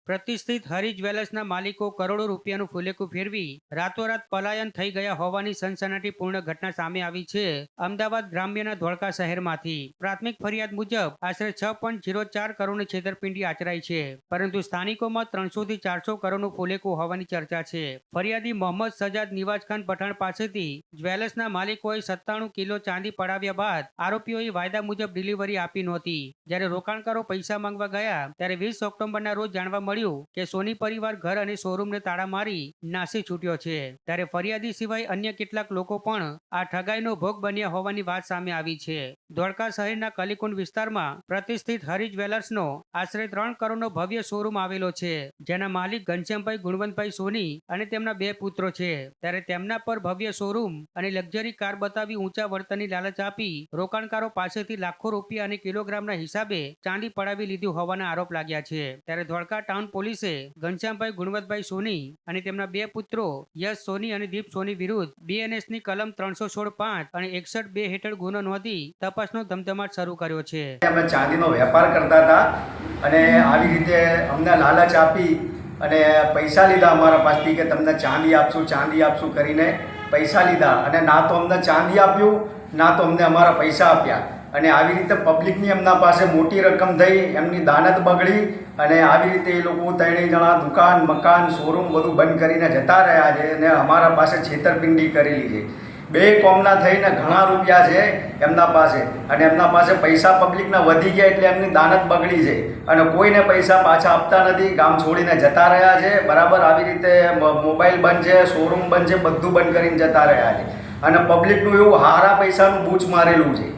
પ્રતિષ્ઠિત હરી જ્વેલર્સના માલિકો કરોડો રૂપિયાનું ફુલેકું ફેરવી રાતોરાત પલાયન થઈ ગયા હોવાની સનસનાટીપૂર્ણ ઘટના સામે આવી છે અમદાવાદ ગ્રામ્યના ધોળકા શહેરમાંથી પ્રાથમિક ફરિયાદ મુજબ આશરે 6.04 કરોડની છેતરપિંડી આચરાઈ છે, પરંતુ સ્થાનિકોમાં 300 થી 400 કરોડનું ફુલેકું હોવાની ચર્ચા છે। ફરિયાદી મોહમ્મદ સજાદ નિવાજખાન પઠાણ પાસેથી જ્વેલર્સના માલિકોએ 97 કિલો ચાંદી પડાવ્યા બાદ આરોપીઓએ વાયદા મુજબ ડિલિવરી આપી નહોતી। જ્યારે રોકાણકારો પૈસા માંગવા ગયા ત્યારે 20 ઓક્ટોબરના રોજ જાણવા મળ્યું કે સોની પરિવાર ઘર અને શોરૂમને તાળા મારી નાસી છૂટ્યો છે। ત્યારે ફરિયાદી સિવાય અન્ય કેટલાક લોકો પણ આ ઠગાઈનો ભોગ બન્યા હોવાની વાત સામે આવી છે। ધોળકા શહેરના કલીકુંડ વિસ્તારમાં પ્રતિષ્ઠિત હરી જ્વેલર્સનો આશરે 3 કરોડનો ભવ્ય શોરૂમ આવેલો છે, જેના માલિક ઘનશ્યામભાઈ ગુણવંતભાઈ સોની અને તેમના 2 પુત્રો છે। ત્યારે તેમના પર ભવ્ય શોરૂમ અને લક્ઝરી કાર બતાવી ઊંચા વળતરની લાલચ આપી રોકાણકારો પાસેથી લાખો રૂપિયા અને કિલોગ્રામના હિસાબે ચાંદી પડાવી લીધી હોવાના આરોપ લાગ્યા છે। ત્યારે ધોળકા ટાઉન પોલીસે ઘનશ્યામભાઈ ગુણવંતભાઈ સોની અને તેમના 2 પુત્રો યશ સોની અને દીપ સોની વિરુદ્ધ બીએનએસની કલમ 316(5) અને 61(2) હેઠળ ગુનો નોંધી તપાસનો ધમધમાટ શરૂ કર્યો છે। અમે ચાંદીનો વેપાર કરતા હતા અને આવી રીતે અમને લાલચ આપી અને પૈસા લીધા અમારા પાસેથી કે તમને ચાંદી આપશું કરીને પૈસા લીધા અને ના તો અમને ચાંદી આપ્યું ના તો અમને અમારા પૈસા આપ્યા અને આવી રીતે પબ્લિકની એમના પાસે મોટી રકમ થઈ, એમની દાનત બગડી અને આવી રીતે એ લોકો 3 જણા દુકાન મકાન શોરૂમ બધું બંધ કરીને જતા રહ્યા છે અને અમારા પાસે છેતરપિંડી કરેલી છે। 2 કોમના થઈને ઘણા રૂપિયા છે એમના પાસે અને એમના પાસે પૈસા પબ્લિકના વધી ગયા એટલે એમની દાનત બગડી છે અને કોઈને પૈસા પાછા આપતા નથી, ગામ છોડીને જતા રહ્યા છે। બરાબર આવી રીતે મોબાઈલ બંધ છે, શોરૂમ બંધ છે, બધું બંધ કરીને જતા રહ્યા છે અને પબ્લિકનું એવું હારા પૈસાનું બૂચ મારેલું છે।